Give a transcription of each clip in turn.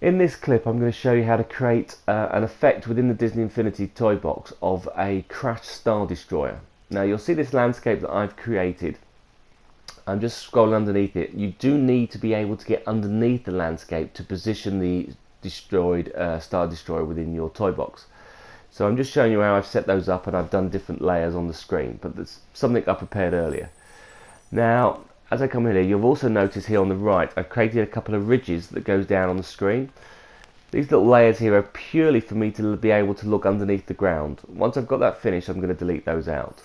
In this clip I'm going to show you how to create an effect within the Disney Infinity toy box of a crashed Star Destroyer. Now you'll see this landscape that I've created. I'm just scrolling underneath it. You do need to be able to get underneath the landscape to position the destroyed Star Destroyer within your toy box. So I'm just showing you how I've set those up, and I've done different layers on the screen, but there's something I prepared earlier. Now as I come in here, you'll also notice here on the right I've created a couple of ridges that goes down on the screen. These little layers here are purely for me to be able to look underneath the ground. Once I've got that finished, I'm going to delete those out.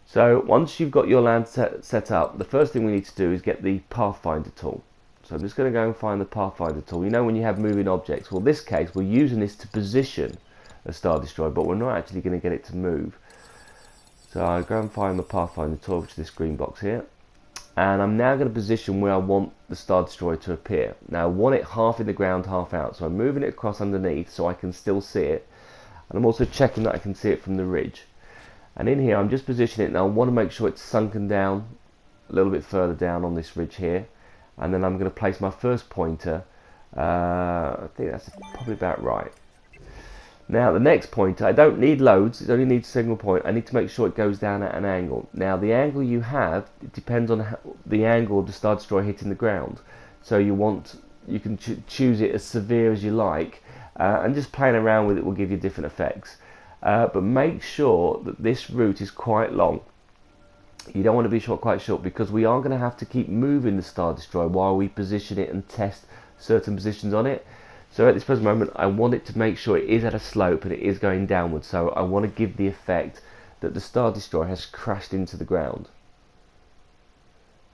So once you've got your land set up, the first thing we need to do is get the Pathfinder tool. So I'm just going to go and find the Pathfinder tool. You know when you have moving objects, well in this case we're using this to position a Star Destroyer, but we're not actually going to get it to move. So I'll go and find the Pathfinder tool, which is this green box here. And I'm now going to position where I want the Star Destroyer to appear. Now I want it half in the ground, half out. So I'm moving it across underneath so I can still see it. And I'm also checking that I can see it from the ridge. And in here I'm just positioning it. Now I want to make sure it's sunken down a little bit further down on this ridge here. And then I'm going to place my first pointer. I think that's probably about right. Now the next pointer, I don't need loads, it only needs a single point. I need to make sure it goes down at an angle. Now the angle you have, it depends on the angle of the Star Destroyer hitting the ground. So you can choose it as severe as you like, and just playing around with it will give you different effects. But make sure that this route is quite long. You don't want to be quite short, because we are going to have to keep moving the Star Destroyer while we position it and test certain positions on it. So at this present moment I want it to make sure it is at a slope and it is going downwards, so I want to give the effect that the Star Destroyer has crashed into the ground.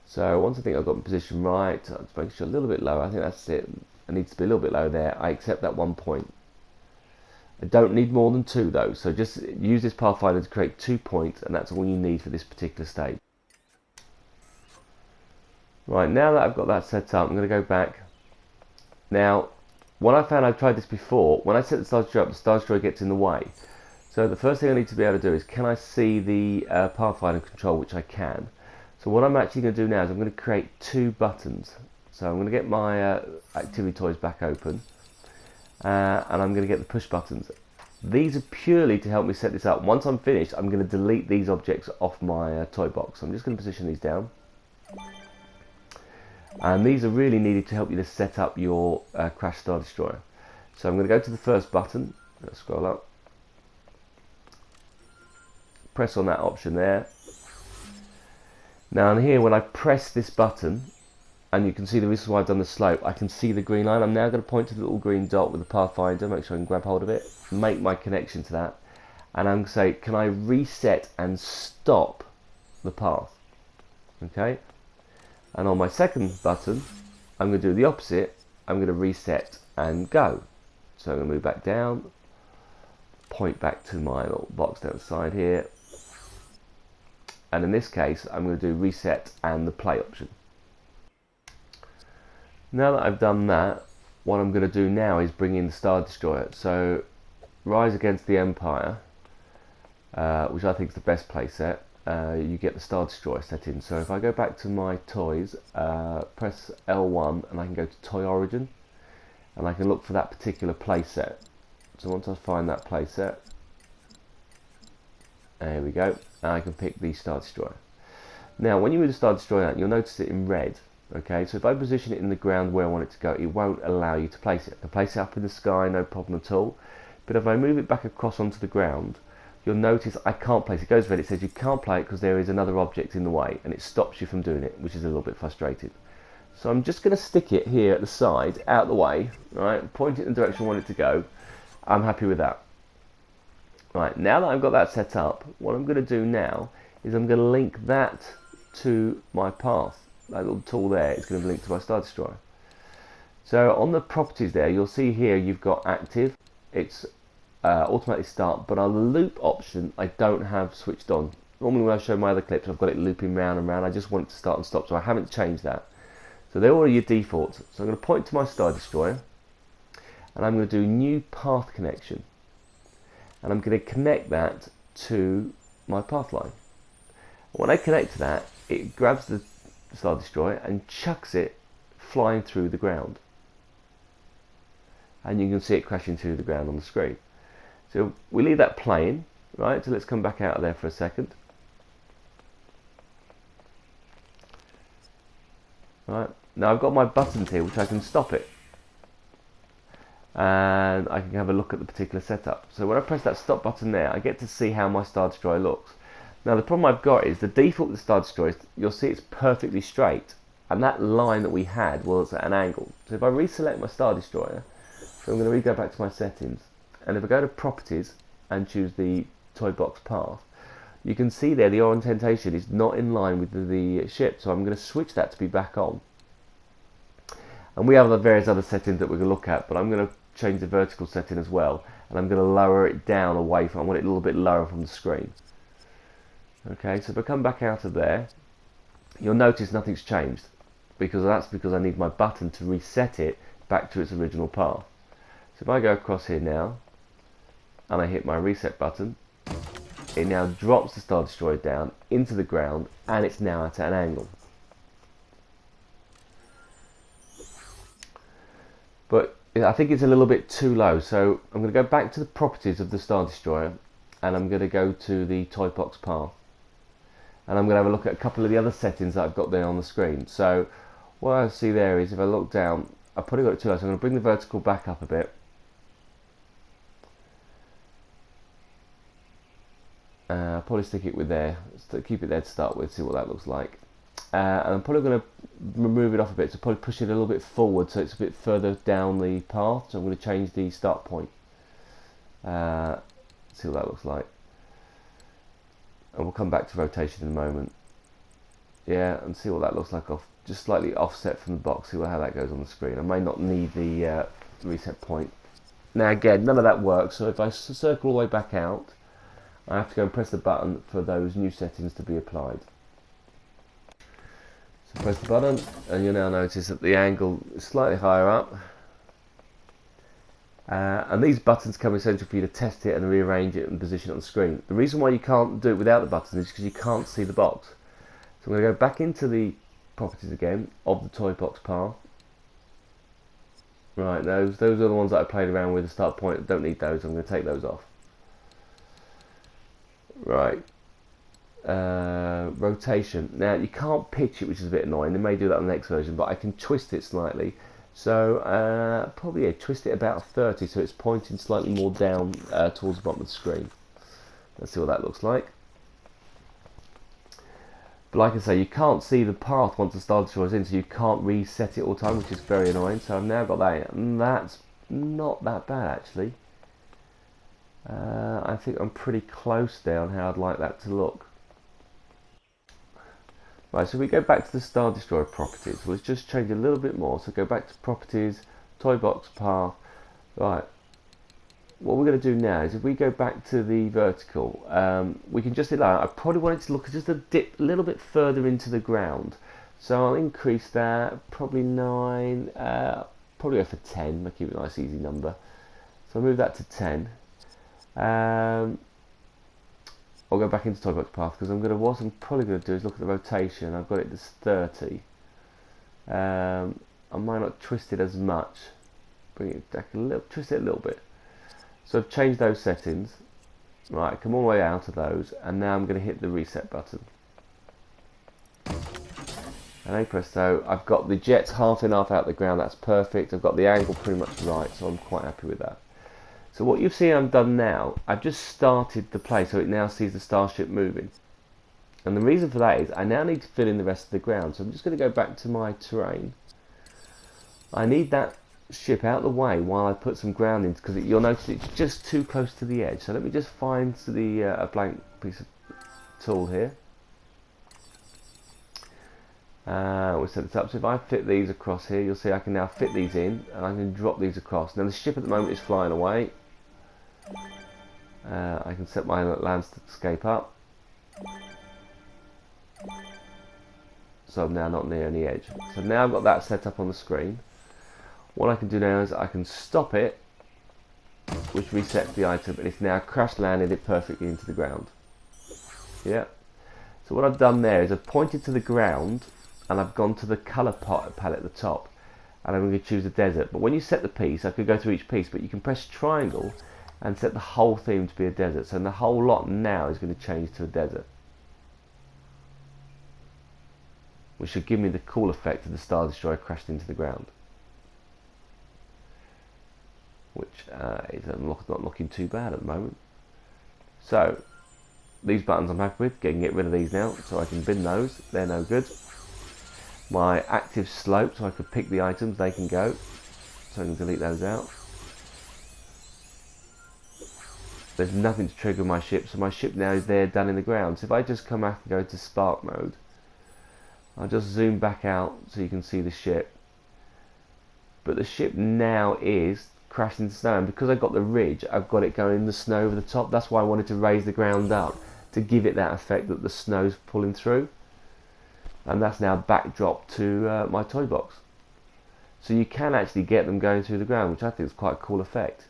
So once I think I've got my position right, I'll just make sure a little bit lower. I think that's it. It needs to be a little bit lower there. I accept that 1 point. I don't need more than 2 though, so just use this Pathfinder to create 2 points, and that's all you need for this particular stage. Right, now that I've got that set up, I'm going to go back. Now what I found, I've tried this before, when I set the Star Destroyer up, the Star Destroyer gets in the way. So the first thing I need to be able to do is, can I see the Pathfinder control, which I can. So what I'm actually going to do now is I'm going to create 2 buttons. So I'm going to get my activity toys back open, and I'm going to get the push buttons. These are purely to help me set this up. Once I'm finished, I'm going to delete these objects off my toy box. So I'm just going to position these down. And these are really needed to help you to set up your Crash Star Destroyer. So I'm going to go to the first button, let's scroll up, press on that option there. Now in here, when I press this button, and you can see the reason why I've done the slope, I can see the green line. I'm now going to point to the little green dot with the Pathfinder, make sure I can grab hold of it, make my connection to that, and I'm going to say, can I reset and stop the path? Okay. And on my second button, I'm going to do the opposite. I'm going to reset and go. So I'm going to move back down, point back to my little box down the side here. And in this case, I'm going to do reset and the play option. Now that I've done that, what I'm going to do now is bring in the Star Destroyer. So Rise Against the Empire, which I think is the best play set. You get the Star Destroyer set in. So if I go back to my toys, press L1 and I can go to Toy Origin, and I can look for that particular play set. So once I find that play set, there we go, and I can pick the Star Destroyer. Now when you move the Star Destroyer out, you'll notice it in red. Okay, so if I position it in the ground where I want it to go, it won't allow you to place it. I can place it up in the sky, no problem at all. But if I move it back across onto the ground, you'll notice I can't place it. It goes red, it says you can't play it because there is another object in the way, and it stops you from doing it, which is a little bit frustrating. So I'm just going to stick it here at the side, out of the way, right, point it in the direction I want it to go. I'm happy with that. Right, now that I've got that set up, what I'm going to do now is I'm going to link that to my path. That little tool there is going to link to my Star Destroyer. So on the properties there, you'll see here you've got active. It's automatically start, but on the loop option I don't have switched on. Normally when I show my other clips I've got it looping round and round. I just want it to start and stop, so I haven't changed that. So they're all your defaults. So I'm going to point to my Star Destroyer, and I'm going to do new path connection, and I'm going to connect that to my path line. When I connect to that, it grabs the Star Destroyer and chucks it flying through the ground. and you can see it crashing through the ground on the screen. So we leave that playing, right? So let's come back out of there for a second. Right, now I've got my buttons here which I can stop it, and I can have a look at the particular setup. So when I press that stop button there, I get to see how my Star Destroyer looks. Now the problem I've got is the default of the Star Destroyer, you'll see it's perfectly straight, and that line that we had was at an angle. So if I reselect my Star Destroyer, so I'm going to go back to my settings, and if I go to properties and choose the toy box path, you can see there the orientation is not in line with the ship, so I'm going to switch that to be back on. And we have the various other settings that we're going to look at, but I'm going to change the vertical setting as well, and I'm going to lower it down away from, I want it a little bit lower from the screen. Okay, so if I come back out of there, you'll notice nothing's changed, because I need my button to reset it back to its original path. So if I go across here now, and I hit my reset button, it now drops the Star Destroyer down into the ground, and it's now at an angle. But I think it's a little bit too low, so I'm going to go back to the properties of the Star Destroyer, and I'm going to go to the toy box path, and I'm going to have a look at a couple of the other settings that I've got there on the screen. So what I see there is, if I look down, I've probably got it too low, so I'm going to bring the vertical back up a bit. I'll probably stick it with there, keep it there to start with, see what that looks like. And I'm probably going to remove it off a bit, so probably push it a little bit forward so it's a bit further down the path. So I'm going to change the start point. See what that looks like. And we'll come back to rotation in a moment. Yeah, and see what that looks like, off, just slightly offset from the box, see how that goes on the screen. I may not need the reset point. Now again, none of that works, so if I circle all the way back out, I have to go and press the button for those new settings to be applied. So press the button, and you'll now notice that the angle is slightly higher up. And these buttons come essential for you to test it and rearrange it and position it on the screen. The reason why you can't do it without the buttons is because you can't see the box. So I'm going to go back into the properties again of the toy box path. Right, those are the ones that I played around with, the start point. I don't need those, I'm going to take those off. Right, rotation. Now you can't pitch it, which is a bit annoying. They may do that on the next version, but I can twist it slightly. So probably twist it about 30, so it's pointing slightly more down towards the bottom of the screen. Let's see what that looks like. But like I say, you can't see the path once the Star Destroyer is in, so you can't reset it all the time, which is very annoying. So I've now got that in, and that's not that bad actually. I think I'm pretty close there on how I'd like that to look. Right, so we go back to the Star Destroyer properties. Let's just change a little bit more. So go back to properties, toy box path. Right, what we're going to do now is if we go back to the vertical, we can just allow, I probably want it to look just a little bit further into the ground. So I'll increase that, probably 9, probably go for 10, I'll keep it a nice easy number. So I'll move that to 10. I'll go back into toy box path because what I'm probably going to do is look at the rotation. I've got it as 30. I might not twist it as much. Bring it back a little, twist it a little bit. So I've changed those settings. Right, come all the way out of those, and now I'm going to hit the reset button. And hey presto, I've got the jets half in, half out the ground. That's perfect. I've got the angle pretty much right, so I'm quite happy with that. So what you've seen I've done now, I've just started the play so it now sees the starship moving. And the reason for that is I now need to fill in the rest of the ground. So I'm just going to go back to my terrain. I need that ship out of the way while I put some ground in, because you'll notice it's just too close to the edge. So let me just find a blank piece of tool here. We'll set this up. So if I fit these across here, you'll see I can now fit these in, and I can drop these across. Now the ship at the moment is flying away. I can set my landscape up, so I'm now not near any edge. So now I've got that set up on the screen. What I can do now is I can stop it, which resets the item, and it's now crash landed it perfectly into the ground. Yeah. So what I've done there is I've pointed to the ground, and I've gone to the colour palette at the top, and I'm going to choose a desert. But when you set the piece, I could go through each piece, but you can press triangle and set the whole theme to be a desert. So the whole lot now is going to change to a desert, which should give me the cool effect of the Star Destroyer crashed into the ground, which is not looking too bad at the moment. So these buttons I'm happy with. Get rid of these now, so I can bin those. They're no good. My active slope, so I could pick the items, they can go. So I can delete those out. There's nothing to trigger my ship, so my ship now is there done in the ground. So if I just come back and go to spark mode, I'll just zoom back out so you can see the ship. But the ship now is crashed into snow, and because I've got the ridge, I've got it going in the snow over the top. That's why I wanted to raise the ground up, to give it that effect that the snow's pulling through. And that's now backdrop to my toy box. So you can actually get them going through the ground, which I think is quite a cool effect.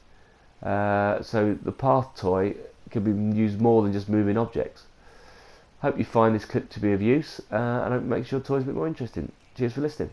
So the path toy can be used more than just moving objects. Hope you find this clip to be of use, and hope it makes your toys a bit more interesting. Cheers for listening.